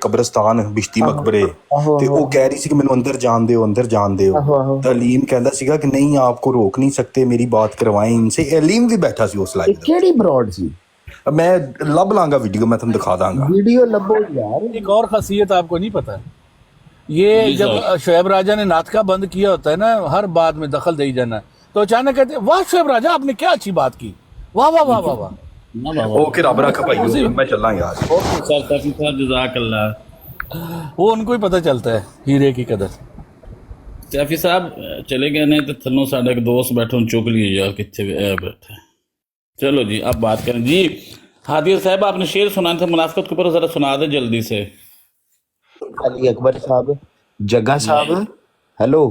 ਕਬਰਸਤਾਨ ਬਿਸ਼ਤੀ ਮਕਬਰੇ ਤੇ ਉਹ ਕਹਿ ਰਹੀ ਸੀ ਕਿ ਮੈਨੂੰ ਅੰਦਰ ਜਾਣ ਦਿਓ ਅੰਦਰ ਜਾਣ ਦਿਓ ਤਾਂ ਅਲੀਮ ਕਹਿੰਦਾ ਸੀਗਾ ਕਿ ਨਹੀਂ ਆਪਕੋ ਰੋਕ नहीं सकते मेरी बात करवाएं इनसे अलीम भी बैठा सी उस लाइव ਕਿਹੜੀ ਬਰੋਡ ਸੀ मैं लब लांगा वीडियो मैं तुम दिखा दांगा ਵੀਡੀਓ ਲੱਭੋ ਯਾਰ एक और खासियत आपको नहीं पता ये जब शोएब राजा ने नाटका बंद किया होता है ना हर बात में दखल दे ही जाना तो अचानक कहते हैं वाह शोएब राजा आपने क्या अच्छी बात की वाह वाह वाह वाह वाह ओके रब रखा भाई मैं चलना यार जजाकल्लाह। वो उनको ही पता चलता है हीरे की कदर सैफी साहब चले गए नहीं तो थल्लों साढ़े एक दोस्त बैठे उन चुक लिए यार कितने बैठे। चलो जी अब बात करें जी। हादिया साहब आपने शेर सुनाए थे मुनाफिकत के ऊपर जरा सुना दे जल्दी से। ਅਲੀ ਅਕਬਰ ਸਾਹਿਬ ਜੱਗਾ ਸਾਹਿਬ ਹੈਲੋ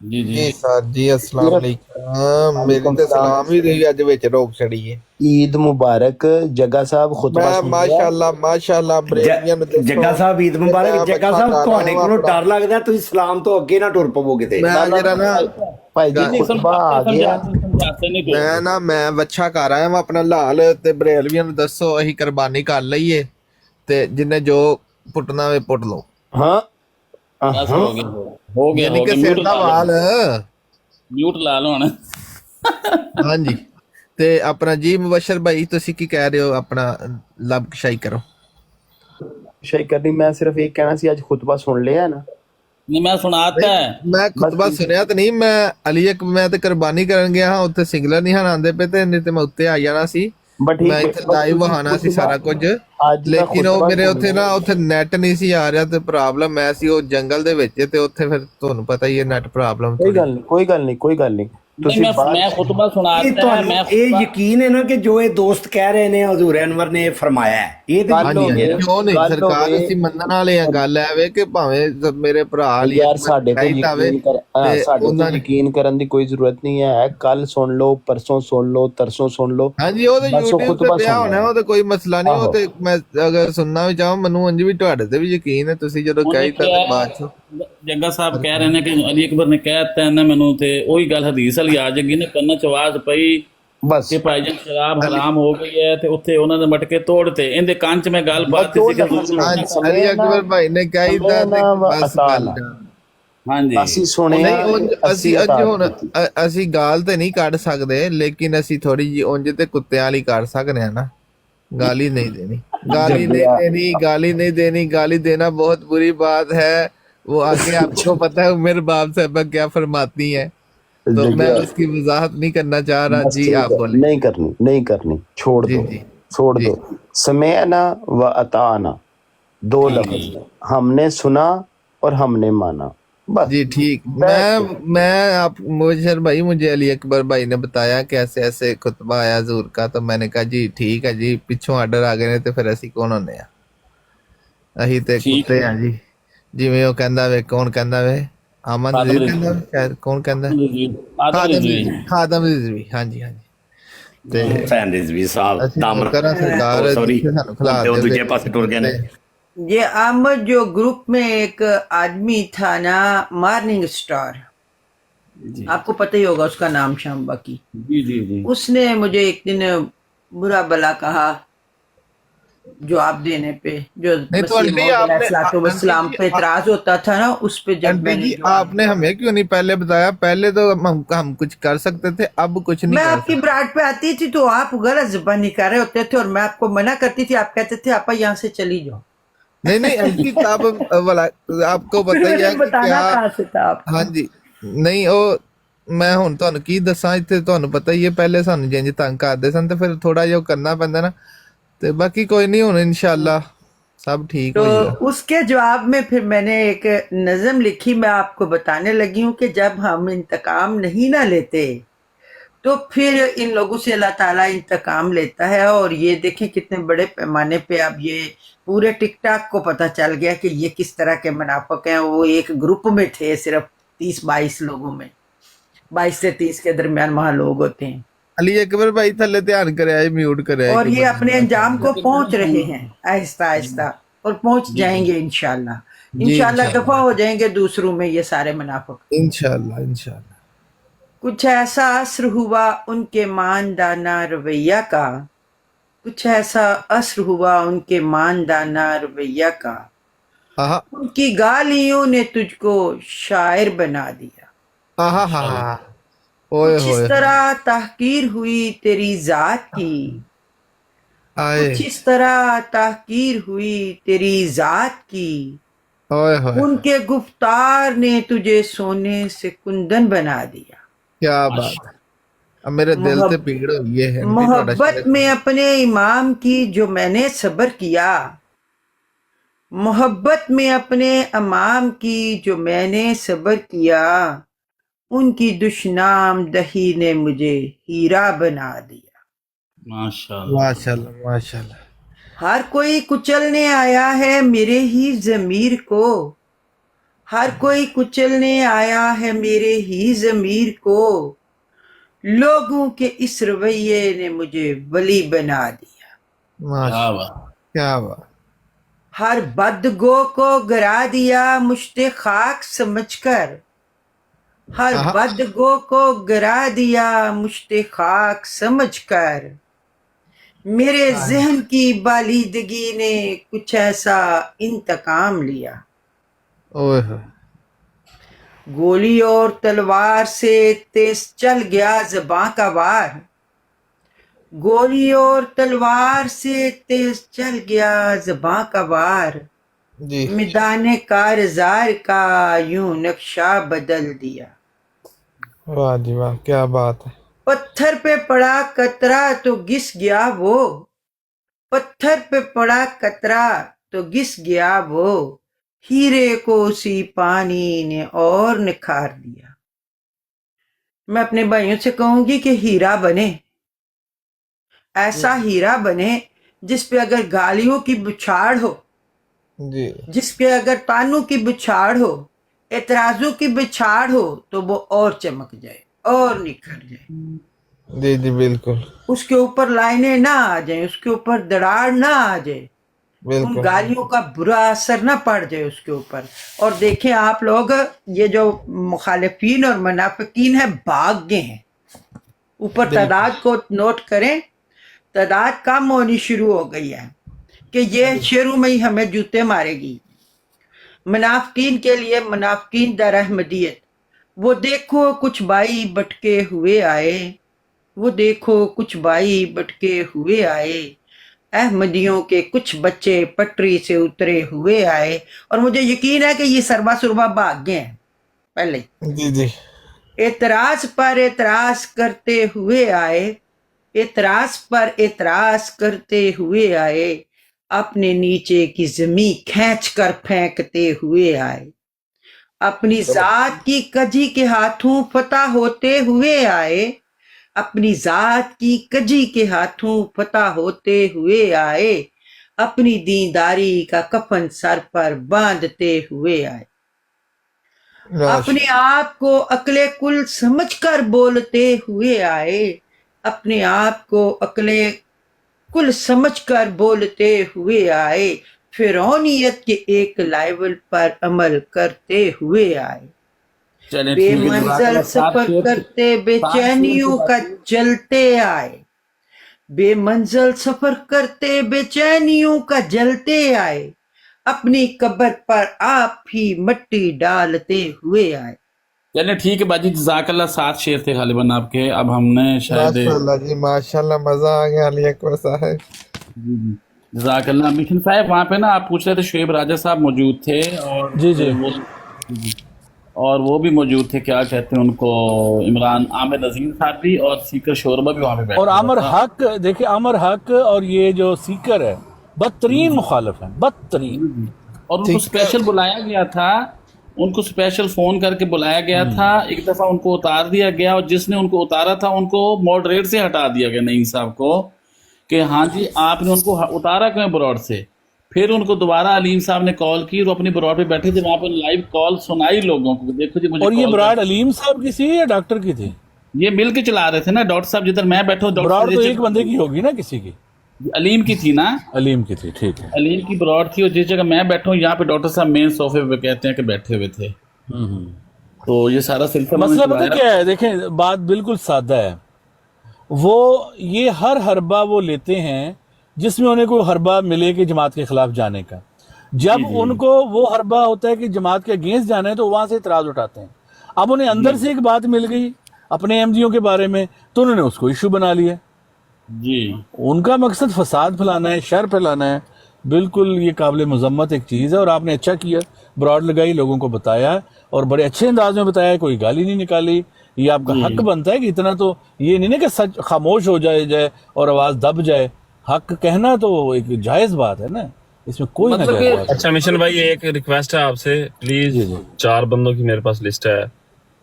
जी जी ਜੀ ਸਰ ਜੀ अस्सलाम वालेकुम मेरे ਤੇ ਸਲਾਮ ਵੀ ਤੁਸੀਂ ਅੱਜ ਵਿੱਚ ਰੋਕ ਛੜੀ ਏ। ਈਦ ਮੁਬਾਰਕ ਜੱਗਾ ਸਾਹਿਬ ਖੁਤਬਾ ਮੈਂ ਮਾਸ਼ਾਅੱਲਾ ਬਰੇਲੀਆਂ ਨੂੰ ਦੱਸੋ ਜੱਗਾ ਸਾਹਿਬ ਈਦ ਮੁਬਾਰਕ। ਜੱਗਾ ਸਾਹਿਬ ਤੁਹਾਡੇ ਕੋਲੋਂ ਡਰ ਲੱਗਦਾ ਤੁਸੀਂ ਸਲਾਮ ਤੋਂ ਅੱਗੇ ਨਾ ਟੁਰ ਪਵੋਗੇ ਤੇ ਮੈਂ ਜਿਹੜਾ ਨਾ ਭਾਈ ਜੀ ਖੁਤਬਾ ਆ ਗਿਆ ਮੈਂ ਵੱਛਾ ਕਰ ਆਇਆ ਮੈਂ ਆਪਣਾ ਲਾਲ ਤੇ ਬਰੇਲਵੀਆਂ ਨੂੰ ਦੱਸੋ ਅਸੀਂ ਕੁਰਬਾਨੀ ਕਰ ਲਈਏ ਤੇ ਜਿੰਨੇ ਜੋ ਪੁੱਟਣਾ ਵੇ ਪੁੱਟ ਲਓ। ਹਾਂ बस हो गया ਯਾਨੀ ਕਿ ਸਿਰ ਦਾ ਵਾਲ म्यूट ला लो हूं। ਹਾਂਜੀ ਤੇ ਆਪਣਾ ਜੀ ਮੁਬਸ਼ਰ ਭਾਈ ਤੁਸੀਂ ਕੀ ਕਹਿ ਰਹੇ ਹੋ ਆਪਣਾ ਲੱਭ ਕਸ਼ਾਈ ਕਰੋ। ਸ਼ਾਇਦ ਕਰਨੀ ਮੈਂ ਸਿਰਫ ਇਹ ਕਹਿਣਾ ਸੀ ਅੱਜ ਖੁਤਬਾ ਸੁਣ ਲਿਆ ਨਾ नहीं मैं सुनाता है ਮੈਂ ਖੁਤਬਾ ਸੁਣਿਆ ਤਾਂ ਨਹੀਂ ਮੈਂ ਅਲੀ ਇੱਕ ਮੈਂ ਤੇ ਕੁਰਬਾਨੀ ਕਰਨ ਗਿਆ ਹਾਂ ਉੱਥੇ ਸਿੰਗਲਰ ਨਹੀਂ ਹਨ ਆਂਦੇ ਪਏ ਤੇ ਨਹੀਂ ਤੇ ਮੈਂ ਉੱਤੇ ਆ ਜਾਣਾ ਸੀ ਮੈਂ ਇੱਥੇ ਲਾਈਵ ਵਹਾਣਾ ਸੀ ਸਾਰਾ ਕੁਝ ਲੇਕਿਨ ਉਹ ਮੇਰੇ ਉੱਥੇ ਨਾ ਉੱਥੇ ਨੈਟ ਨਹੀਂ ਸੀ ਆ ਰਿਹਾ ਤੇ ਪ੍ਰੋਬਲਮ ਐ ਸੀ ਉਹ ਜੰਗਲ ਦੇ ਵਿੱਚ ਤੇ ਉੱਥੇ ਫਿਰ ਤੁਹਾਨੂੰ ਪਤਾ ਹੀ ਹੈ ਨੈਟ ਪ੍ਰੋਬਲਮ ਕੋਈ ਗੱਲ ਨਹੀਂ नहीं, मैं खुतबा सुनाता है मैं ਇਹ ਯਕੀਨ ਹੈ ਨਾ ਕਿ ਜੋ ਇਹ ਦੋਸਤ ਕਹਿ ਰਹੇ ਨੇ ਹਜ਼ੂਰ ਅਨਵਰ ਨੇ ਫਰਮਾਇਆ ਹੈ ਇਹ ਤੇ ਕਿਉਂ ਨਹੀਂ ਸਰਕਾਰ ਅਸੀਂ ਮੰਨਣ ਵਾਲੇ ਆ ਗੱਲ ਐਵੇਂ ਕਿ ਭਾਵੇਂ ਮੇਰੇ ਭਰਾ ਲਈ ਯਾਰ ਸਾਡੇ ਕੋਲ ਯਕੀਨ ਕਰਨ ਦੀ ਕੋਈ ਜ਼ਰੂਰਤ ਨਹੀਂ ਹੈ ਕੱਲ ਸੁਣ ਲਓ ਪਰਸੋਂ ਸੁਣ ਲਓ ਤਰਸੋਂ ਸੁਣ ਲਓ ਹਾਂਜੀ ਉਹ ਤੇ YouTube ਤੇ ਪਿਆ ਹੋਣਾ ਉਹ ਤੇ ਕੋਈ ਮਸਲਾ ਨਹੀਂ ਉਹ ਤੇ ਮੈਂ ਅਗਰ ਸੁਣਨਾ ਵੀ ਚਾਹਾਂ ਮੈਨੂੰ ਉਂਝ ਵੀ ਤੁਹਾਡੇ ਤੇ ਵੀ ਯਕੀਨ ਹੈ ਤੁਸੀਂ ਜਦੋਂ ਕਹੀ ਤਾਂ ਬਾਅਦ ਚ जग्गा साहब कह रहे हैं कि अली अकबर ने कहता है ना मैनू ते वही गल हदीस वाली आ जाएगी ना कन्ना च आवाज पई बस कि भाईजान शराब हराम हो गई है ते उत्थे उन्हां दे मटके तोड़ते इहदे कान च मैं गल पाती सी कि अली अकबर भाई ने कही था बस गल ਹਾਂਜੀ ਅਸੀਂ ਸੁਣਿਆ ਅਸੀਂ ਅੱਜ ਹੁਣ ਅਸੀਂ ਗਾਲ ਤੇ ਨਹੀਂ ਕੱਢ ਸਕਦੇ ਲੇਕਿਨ ਅਸੀਂ ਥੋੜੀ ਜੀ ਉਂਝ ਤੇ ਕੁੱਤਿਆਂ ਵਾਲੀ ਕੱਢ ਸਕਦੇ ਆ ਨਾ गाली नहीं देनी गाली नहीं देनी गाली देना बहुत बुरी बात है वो आगे आपको पता है मेरे बाप साहबा क्या फरमाती है तो मैं उसकी वजाहत नहीं करना चाह रहा जी आप बोले नहीं करनी छोड़ दो समेअना व अताअना दो लफ्ज हमने सुना और हमने माना बस जी ठीक मैं आप मुबशर भाई मुझे अली अकबर भाई ने बताया कि ऐसे ऐसे खुतबा आया हजूर का तो मैंने कहा जी ठीक है जी पिछों आर्डर आ गए ने तो फिर असी कौन होने अही ते कुत्ते हैं जी ਜਿਵੇਂ ਉਹ ਕਹਿੰਦਾ ਵੇ ਕੌਣ ਕਹਿੰਦਾ ਵੇ ਅਮਨ ਰਿਜ਼ਵੀ ਕਹਿੰਦਾ ਸ਼ਾਇਦ ਕੌਣ ਕਹਿੰਦਾ ਖਾਦਮ ਰਿਜ਼ਵੀ ਹਾਂਜੀ ਤੇ ਫੈਨ ਰਿਜ਼ਵੀ ਸਾਹਿਬ ਦਾਮਨ ਕਰਾਂ ਸਰਕਾਰ ਸੌਰੀ ਉਹ ਦੂਜੇ ਪਾਸੇ ਟੁਰ ਗਏ ਨੇ ये अहमद जो ग्रुप में एक आदमी था ना मॉर्निंग स्टार आपको पता ही होगा उसका नाम शाम्बा की जी उसने मुझे एक दिन बुरा भला कहा जवाब देने पे जो इस्लाम पे इतराज होता था ना उस पे जब आपने हमें क्यों नहीं पहले बताया पहले तो हम कुछ कर सकते थे अब कुछ नहीं मैं आपकी ब्राड पे आती थी तो आप गलत ज़बानी कर रहे होते थे और मैं आपको मना करती थी आप कहते थे आप यहाँ से चली जाओ नहीं किताब वाला आपको पता ही है क्या हाँ जी नहीं वो मैं ਹੁਣ ਤੁਹਾਨੂੰ ਕੀ ਦੱਸਾਂ ਇੱਥੇ ਤੁਹਾਨੂੰ ਪਤਾ ਹੀ ਹੈ ਪਹਿਲੇ ਸਾਨੂੰ ਜਿੰਜ ਤੰਗ ਕਰਦੇ ਸਨ ਤੇ ਫਿਰ ਥੋੜਾ ਜਿਹਾ ਕਰਨਾ ਪੈਂਦਾ ਨਾ ਤੇ ਬਾਕੀ ਕੋਈ ਨਹੀਂ ਹੁਣ इंशाल्लाह सब ठीक तो उसके जवाब में फिर मैंने एक नज़म लिखी मैं आपको बताने लगी हूँ कि जब हम इंतकाम नहीं ना लेते तो फिर इन लोगों से अल्लाह ताला इंतकाम लेता है और ये देखें कितने बड़े पैमाने पे अब ये पूरे टिकटॉक को पता चल गया कि ये किस तरह के मुनाफिक हैं वो एक ग्रुप में थे सिर्फ 30-22 लोगों में 22 से 30 के दरमियान वहाँ लोग होते हैं अली अकबर भाई थल्ले ध्यान करे म्यूट करे और ये अपने अंजाम को पहुंच रहे हैं आहिस्ता आहिस्ता और पहुंच जाएंगे इंशाल्लाह दफा हो जाएंगे दूसरों में ये सारे मुनाफिक इंशाल्लाह कुछ ऐसा असर हुआ उनके मानदाना रवैया का कुछ ऐसा असर हुआ उनके मानदाना रवैया का आहा उनकी गालियों ने तुझको शायर बना दिया। आहा हा हा ओए कुछ इस होए तरह तहकीर हुई तेरी जात की, आए कुछ इस तरह तहकीर हुई तेरी जात की, ओए होए उनके गुफ्तार ने तुझे सोने से कुंदन बना दिया। क्या बात है। अब मेरे दिल से मोहब- पीड़ हुई है हिंदी थोड़ा मोहब्बत शेर में अपने इमाम की जो मैंने सब्र किया, मोहब्बत में अपने इमाम की जो मैंने सब्र किया, उनकी दुश्नाम दही ने मुझे हीरा बना दिया। माशाल्लाह। माशाल्लाह माशाल्लाह। हर कोई कुचलने आया है मेरे ही ज़मीर को, हर कोई कुचलने आया है मेरे ही ज़मीर को, लोगों के इस रवैये ने मुझे वली बना दिया। क्या माशाल्लाह बात। क्या बात। हर बदगो को गिरा दिया मुश्ते खाक समझकर, हर आहा बदगो को गिरा दिया मुश्ते खाक समझकर, मेरे जहन की बालिदगी ने कुछ ऐसा इंतकाम लिया। ओए होए गोली और तलवार से तेज चल गया ज़बां का वार, गोली और तलवार से तेज चल गया ज़बां का वार, जी मैदान कारज़ार का यूं नक्शा बदल दिया। वाह जी वाह क्या बात है। पत्थर पे पड़ा कतरा तो घिस गया वो, पत्थर पे पड़ा कतरा तो घिस गया वो, हीरे को उसी पानी ने और निखार दिया। मैं अपने भाइयों से कहूंगी कि हीरा बने, ऐसा हीरा बने जिस पे अगर गालियों की बुछाड़ हो, जी जिस पे अगर तानों की बुछाड़ हो, एतराजों की बुछाड़ हो, तो वो और चमक जाए और निखर जाए। जी जी बिल्कुल उसके ऊपर लाइनें ना आ जाए, उसके ऊपर दरार ना आ जाए, उन बिल्कुल गालियों का बुरा असर ना पड़ जाए उसके ऊपर। और देखें आप लोग, ये जो मुखालिफिन और मुनाफिकीन है भाग गए हैं। ऊपर तादाद को नोट करें, तादाद कम होनी शुरू हो गई है कि ये शुरू में ही हमें जूते मारेगी। मुनाफिकीन के लिए मुनाफिकीन दर अहमदियत, वो देखो कुछ भाई बटके हुए आए, वो देखो कुछ भाई बटके हुए आए, अहमदियों के कुछ बच्चे पटरी से उतरे हुए आए। और मुझे यकीन है कि ये सरबा सुरबा भाग गए हैं पहले। जी जी एतराज पर एतराज करते हुए आए, एतराज पर एतराज करते हुए आए, अपने नीचे की जमी खींच कर फेंकते हुए आए, अपनी जात की कजी के हाथों फतह होते हुए आए, अपनी जात की कजी के हाथों फतह होते हुए आए, अपनी दीनदारी का कफन सर पर बांधते हुए आए, अपने आप को अकले कुल समझकर बोलते हुए आए, अपने आप को अकले कुल समझकर बोलते हुए आए, फिरौनियत के एक लेवल पर अमल करते हुए आए, चलिए ठीक है, बेमंजिल जज़ाकल्लाह। सात सफर शेर करते सात शेर की बेचैनियों का बात। जलते आए, बेमंजिल सफर करते बेचैनियों का जलते आए, अपनी कब्र पर आप ही मिट्टी डालते हुए आए। चलिए ठीक है बाजी, जज़ाकल्लाह। 7 शेर थे गालिबन आपके। अब हमने शायद माशाल्लाह जी माशाल्लाह मजा आ गया अली अकबर साहब। जज़ाकल्लाह। मिशन साहब वहाँ पे ना आप पूछ रहे थे, शुएब राजा साहब मौजूद थे और जी जी वो भी मौजूद थे, क्या कहते हैं उनको, इमरान आमिर नज़ीर साहब भी, और सीकर शोरबा भी वहाँ पे बैठे और हुआ अमर था। हक, देखिए अमर हक और ये जो सीकर है बदतरीन मुखालिफ है, बदतरीन। और उनको स्पेशल बुलाया गया था, उनको स्पेशल फोन करके बुलाया गया था। एक दफा उनको उतार दिया गया, और जिसने उनको उतारा था उनको मॉडरेट से हटा दिया गया, नईम साहब को, कि हाँ जी आपने उनको उतारा क्यों ब्रॉड से। फिर उनको दोबारा अलीम साहब ने कॉल की, वो अपनी ब्रॉड पे बैठे थे, वहां पर लाइव कॉल सुनाई लोगों को, देखो जी मुझे और ये call ब्राड अलीम साहब की थी या डॉक्टर की थी? ये मिल के चला रहे थे ना डॉक्टर साहब, जिधर मैं बैठा हूँ, ब्राड तो डॉक्टर एक बंदे की होगी ना, किसी की? अलीम की थी ना, अलीम की थी, ठीक है। अलीम की ब्रॉड थी, और जिस जगह मैं बैठा हूँ यहाँ पे डॉक्टर साहब मेन सोफे पे कहते हैं कि बैठे हुए थे। तो ये सारा सिलसिला मसला उन्होंने पता चलाया। क्या है, देखें बात बिल्कुल सादा है। वो ये हर हरबा वो लेते हैं जिसमें उन्हें कोई हरबा मिले कि जमात के खिलाफ जाने का। जब उनको वो हरबा होता है कि जमात के अगेंस्ट जाना है तो वहां से इतराज उठाते हैं। अब उन्हें अंदर से एक बात मिल गई अपने एमजीओ के बारे में तो उन्होंने उसको इशू बना लिया। जी उनका मकसद फसाद फैलाना है, शर फैलाना है। बिल्कुल ये काबिल मजम्मत एक चीज़ है और आपने अच्छा किया, ब्रॉड लगाई, लोगों को बताया और बड़े अच्छे अंदाज में बताया, कोई गाली नहीं निकाली। ये आपका हक बनता है कि इतना तो ये नहीं ना कि सच खामोश हो जाए और आवाज़ दब जाए। हक कहना तो एक जायज़ बात है ना, इसमें कोई ना जायज़ बात। अच्छा मिशन भाई, एक रिक्वेस्ट है आपसे, प्लीज 4 बंदों की मेरे पास लिस्ट है,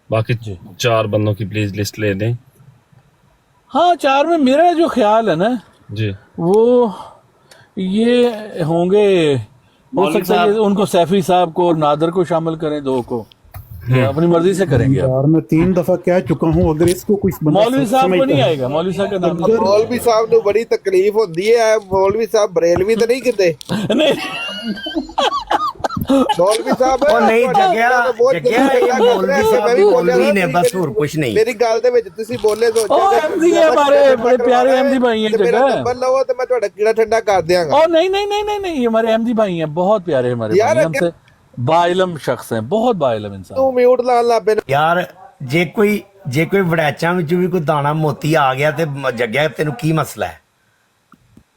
बाकी 4 बंदों की प्लीज लिस्ट ले दें। हाँ 4 में मेरा जो ख्याल है ना जी, वो ये होंगे, हो सकता है कि उनको सैफी साहब को और नादर को शामिल करें, 2 को अपनी मर्जी से करेंगे। यार मैं 3 दफा कह चुका हूँ, अगर इसको कोई बंदा मौलवी साहब को समझता नहीं है- आएगा, मौलवी साहब का नाम मौलवी साहब ਨੂੰ ਬੜੀ ਤਕਲੀਫ ਹੁੰਦੀ ਹੈ। ਮੌਲवी ਸਾਹਿਬ ਬਰੇਲਵੀ ਤਾਂ ਨਹੀਂ ਕਿਤੇ? नहीं ਮੌਲवी ਸਾਹਿਬ ਉਹ ਨਹੀਂ ਜਗਿਆ ਇਹ ਮੌਲवी ਸਾਹਿਬ ਮੌਲवी ਨੇ ਬਸ, ਹੋਰ ਕੁਝ ਨਹੀਂ। ਮੇਰੀ ਗੱਲ ਦੇ ਵਿੱਚ ਤੁਸੀਂ ਬੋਲੇ ਸੋਚਿਆ ओ एमजी है हमारे बड़े प्यारे एमजी भाई हैं ਮੇਰਾ जगह। ਨੰਬਰ ਲਵੋ ਤੇ ਮੈਂ ਤੁਹਾਡਾ ਕੀੜਾ ਠੰਡਾ ਕਰ ਦਿਆਂਗਾ। ओ नहीं नहीं नहीं नहीं नहीं, ये हमारे एमजी भाई हैं, बहुत प्यारे हमारे यार भाई, हमसे बाइलम शख्स हैं, बहुत बाइलम इंसान। ਤੂੰ ਮਿਊਟ ਲਾਣ ਲੱਗ ਪਏ। ਯਾਰ ਜੇ ਕੋਈ ਵੜੈਚਾਂ ਵਿੱਚ ਵੀ ਕੋਈ ਦਾਣਾ ਮੋਤੀ ਆ ਗਿਆ ਤੇ ਜੱਗਿਆ ਤੈਨੂੰ ਕੀ ਮਸਲਾ ਹੈ?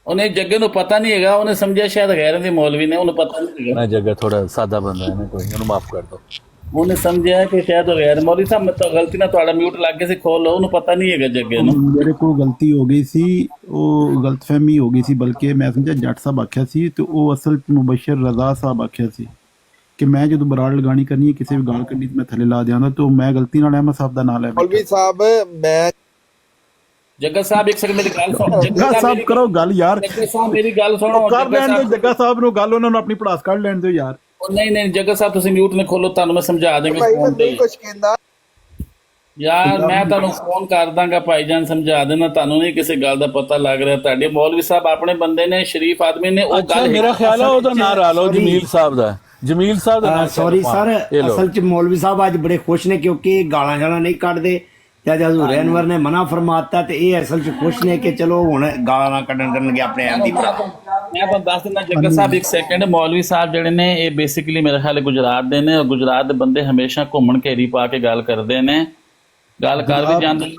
ਉਹਨੇ ਜੱਗੇ ਨੂੰ ਪਤਾ ਨਹੀਂ ਹੈਗਾ, ਉਹਨੇ ਸਮਝਿਆ ਸ਼ਾਇਦ ਗੈਰ ਦੇ ਮੌਲਵੀ ਨੇ, ਉਹਨੂੰ ਪਤਾ ਨਹੀਂ ਹੈਗਾ। मैं जगह थोड़ा सादा बंदा है ना, कोई नहीं, माफ कर दो। ਉਹਨੇ ਸਮਝਿਆ ਕਿ ਸ਼ਾਇਦ ਉਹ ਗੈਰ ਮੌਲਵੀ ਸਾਹਿਬ, ਮੈਂ ਤਾਂ ਗਲਤੀ ਨਾਲ ਤੁਹਾਡਾ ਮਿਊਟ ਲੱਗ ਗਿਆ ਸੀ, ਖੋਲ ਲਓ, ਉਹਨੂੰ ਪਤਾ ਨਹੀਂ ਹੈਗਾ ਜੱਗੇ ਨੂੰ। ਮੇਰੇ ਕੋਲ ਗਲਤੀ ਹੋ ਗਈ ਸੀ, ਉਹ ਗਲਤਫਹਿਮੀ ਹੋ ਗਈ ਸੀ, ਬਲਕਿ ਮੈਂ ਸਮਝਿਆ ਜੱਟ ਸਾਹਿਬ ਆਖਿਆ ਸੀ ਤੇ ਉਹ ਅਸਲ ਚ ਮੁਬਸ਼ਰ ਰਜ਼ਾ ਸਾਹਿਬ ਆਖਿਆ ਸੀ ਕਿ ਮੈਂ ਜਦੋਂ ਬਰਾੜ ਲਗਾਣੀ ਕਰਨੀ ਹੈ, ਕਿਸੇ ਵੀ ਗਾਲ ਕੱਢਣੀ ਤੇ ਮੈਂ ਥੱਲੇ ਲਾ ਦਿਆਂਗਾ, ਤੇ ਮੈਂ ਗਲਤੀ ਨਾਲ ਅਹਿਮਦ ਸਾਹਿਬ ਦਾ ਨਾਮ ਲੈ ਬੈਠਾ। ਮੌਲवी ਸਾਹਿਬ ਮੈਂ ਜੱਗਾ ਸਾਹਿਬ ਇੱਕ ਸੈਕਿੰਡ ਮੇਰੀ ਗੱਲ ਸੁਣੋ। ਜੱਗਾ ਸਾਹਿਬ ਕਰੋ ਗੱਲ ਯਾਰ, ਜੱਗਾ ਸਾਹਿਬ ਮੇਰੀ ਗੱਲ ਸੁਣੋ। ਕਰ ਲੈਣ ਦਿਓ ਜੱਗਾ ਸਾਹਿਬ ਨੂੰ ਗੱਲ, ਉਹਨਾਂ ਨੂੰ ਆਪਣੀ ਪੜਾਸ ਕੱਢ ਲੈਣ ਦਿਓ ਯਾਰ। ਨਹੀਂ ਜੱਗਾ ਸਾਹਿਬ ਤੁਸੀਂ ਮਿਊਟ ਨੇ ਖੋਲੋ, ਤੁਹਾਨੂੰ ਮੈਂ ਸਮਝਾ ਦੇਵਾਂਗਾ ਭਾਈ ਫੋਨ ਤੇ। ਨਹੀਂ ਕੁਝ ਕਹਿੰਦਾ ਯਾਰ ਮੈਂ ਤੁਹਾਨੂੰ ਫੋਨ ਕਰ ਦਾਂਗਾ ਭਾਈਜਾਨ, ਸਮਝਾ ਦੇਣਾ। ਤੁਹਾਨੂੰ ਨਹੀਂ ਕਿਸੇ ਗੱਲ ਦਾ ਪਤਾ ਲੱਗ ਰਿਹਾ। ਤੁਹਾਡੇ ਮੌਲਵੀ ਸਾਹਿਬ ਆਪਣੇ ਬੰਦੇ ਨੇ, ਸ਼ਰੀਫ ਆਦਮੀ ਨੇ। ਉਹ अच्छा ਗੱਲ मेरा ख्याल है ਉਹਦਾ ਨਾਂ ਲਾ ਲਓ, ਜਮੀਲ ਸਾਹਿਬ ਦਾ। ਜਮੀਲ ਸਾਹਿਬ ਦਾ ਨਾਮ ਸੌਰੀ ਸਰ, ਅਸਲ ਚ ਮੌਲਵੀ ਸਾਹਿਬ ਅੱਜ ਬੜੇ ਖੁਸ਼ ਨੇ ਕਿਉਂਕਿ ਗਾਲਾਂ ਨਹੀਂ ਕੱਢਦੇ ਤੇ ਅੱਜ ਹਜ਼ੂਰ ਅਨਵਰ ਨੇ ਮਨਾ ਫਰਮਾਤਾ ਤੇ ਇਹ ਅਸਲ ਚ ਖੁਸ਼ ਨੇ ਕਿ ਚਲੋ ਹੁਣ ਗਾਲਾਂ ਨਾ ਕੱਢਣ ਕਰਨਗੇ ਆਪਣੇ ਆਪ ਦੀ ਭਰਾ। ਮੈਂ ਤੁਹਾਨੂੰ ਦੱਸ ਦਿੰਦਾ ਜੱਗਾ ਸਾਹਿਬ ਇੱਕ ਸੈਕਿੰਡ। ਮੌਲਵੀ ਸਾਹਿਬ ਜਿਹੜੇ ਨੇ ਇਹ ਬੇਸਿਕਲੀ ਮੇਰੇ ਖਿਆਲ ਗੁਜਰਾਤ ਦੇ ਨੇ, ਔਰ ਗੁਜਰਾਤ ਦੇ ਬੰਦੇ ਹਮੇਸ਼ਾ ਘੁੰਮਣ ਘੇਰੀ ਪਾ ਕੇ ਗੱਲ ਕਰਦੇ ਨੇ, ਗੱਲ ਕਰ ਵੀ ਜਾਂਦੇ,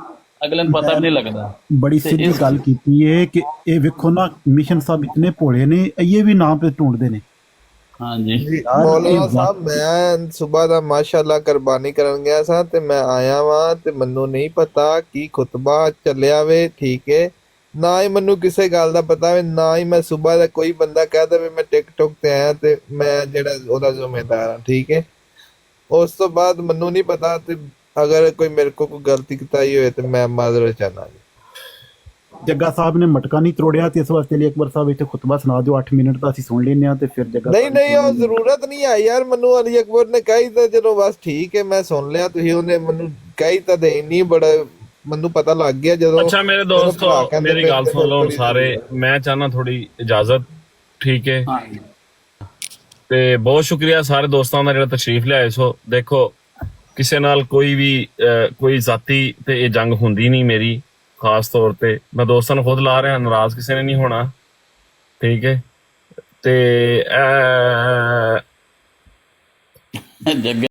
ਅਗਲੇ ਨੂੰ ਪਤਾ ਵੀ ਨਹੀਂ ਲੱਗਦਾ। ਬੜੀ ਸਿੱਧੀ ਗੱਲ ਕੀਤੀ ਹੈ ਕਿ ਇਹ ਵੇਖੋ ਨਾ, ਮਿਸ਼ਨ ਸਾਹਿਬ ਇਤਨੇ ਭੋਲੇ ਨੇ, ਇਹ ਵੀ ਨਾਮ ਤੇ ਢੂੰਡਦੇ ਨੇ। ਹਾਂਜੀ ਮੌਲਾਨਾ ਸਾਹਿਬ ਮੈਂ ਸਵੇਰ ਦਾ ਮਾਸ਼ਾਅੱਲਾ ਕੁਰਬਾਨੀ ਕਰਨ ਗਿਆ ਸਾਂ ਤੇ ਮੈਂ ਆਇਆ ਵਾਂ ਤੇ ਮੈਨੂੰ ਨਹੀਂ ਪਤਾ ਕੀ ਖੁਤਬਾ ਚੱਲਿਆ ਵੇ, ਠੀਕ ਹੈ ਨਾ ਹੀ ਮੈਨੂੰ ਕਿਸੇ ਗੱਲ ਦਾ ਪਤਾ ਵੇ, ਨਾ ਹੀ ਮੈਂ ਸਵੇਰ ਦਾ ਕੋਈ ਬੰਦਾ ਕਹਿ ਦੇਵੇ ਮੈਂ ਟਿਕਟੋਕ ਤੇ ਆਇਆ ਤੇ ਮੈਂ ਜਿਹੜਾ ਉਹਦਾ ਜ਼ਿੰਮੇਦਾਰ ਹਾਂ, ਠੀਕ ਹੈ। ਉਸ ਤੋਂ ਬਾਅਦ ਮੈਨੂੰ ਨਹੀਂ ਪਤਾ ਤੇ ਅਗਰ ਕੋਈ ਮੇਰੇ ਕੋਲ ਕੋਈ ਗਲਤੀ ਕੀਤੀ ਹੋਏ ਤੇ ਮੈਂ ਮਾਜ਼ਰਤ ਚਾਹਨਾ ਜੀ। ਜੱਗਾ ਸਾਹਿਬ ਨੇ ਮਟਕਾ ਨਹੀਂ ਤੋੜਿਆ ਤੇ ਇਸ ਵਾਸਤੇ ਲਈ ਅਕਬਰ ਸਾਹਿਬ ਇੱਥੇ ਖੁਤਬਾ ਸੁਣਾ ਦਿਓ, 8 ਮਿੰਟ ਦਾ ਅਸੀਂ ਸੁਣ ਲੈਨੇ ਆ ਤੇ ਫਿਰ ਜੱਗਾ ਨਹੀਂ ਉਹ ਜ਼ਰੂਰਤ ਨਹੀਂ ਆਈ ਯਾਰ, ਮੈਨੂੰ ਅਲੀ ਅਕਬਰ ਨੇ ਕਹੀ ਤਾਂ ਚਲੋ ਬਸ ਠੀਕ ਹੈ, ਮੈਂ ਸੁਣ ਲਿਆ। ਤੁਸੀਂ ਉਹਨੇ ਮੈਨੂੰ ਕਹੀ ਤਾਂ ਦੇ ਨਹੀਂ, ਬੜਾ ਮੈਨੂੰ ਪਤਾ ਲੱਗ ਗਿਆ ਜਦੋਂ। ਅੱਛਾ ਮੇਰੇ ਦੋਸਤੋ ਮੇਰੀ ਗੱਲ ਸੁਣ ਲਓ ਸਾਰੇ, ਮੈਂ ਚਾਹਨਾ ਥੋੜੀ ਇਜਾਜ਼ਤ, ਠੀਕ ਹੈ? ਤੇ ਬਹੁਤ ਸ਼ੁਕਰੀਆ ਸਾਰੇ ਦੋਸਤਾਂ ਦਾ ਜਿਹੜਾ ਤਸ਼ਰੀਫ ਲਿਆਏ। ਸੋ ਦੇਖੋ ਕਿਸੇ ਨਾਲ ਕੋਈ ਵੀ ਕੋਈ ਜ਼ਾਤੀ ਤੇ ਇਹ ਜੰਗ ਹੁੰਦੀ ਨਹੀਂ ਮੇਰੀ, ਖਾਸ ਤੌਰ ਤੇ ਮੈਂ ਦੋਸਤਾਂ ਨੂੰ ਖੁਦ ਲਾ ਰਿਹਾ, ਨਾਰਾਜ਼ ਕਿਸੇ ਨੇ ਨਹੀਂ ਹੋਣਾ, ਠੀਕ ਹੈ? ਤੇ ਜੱਗੇ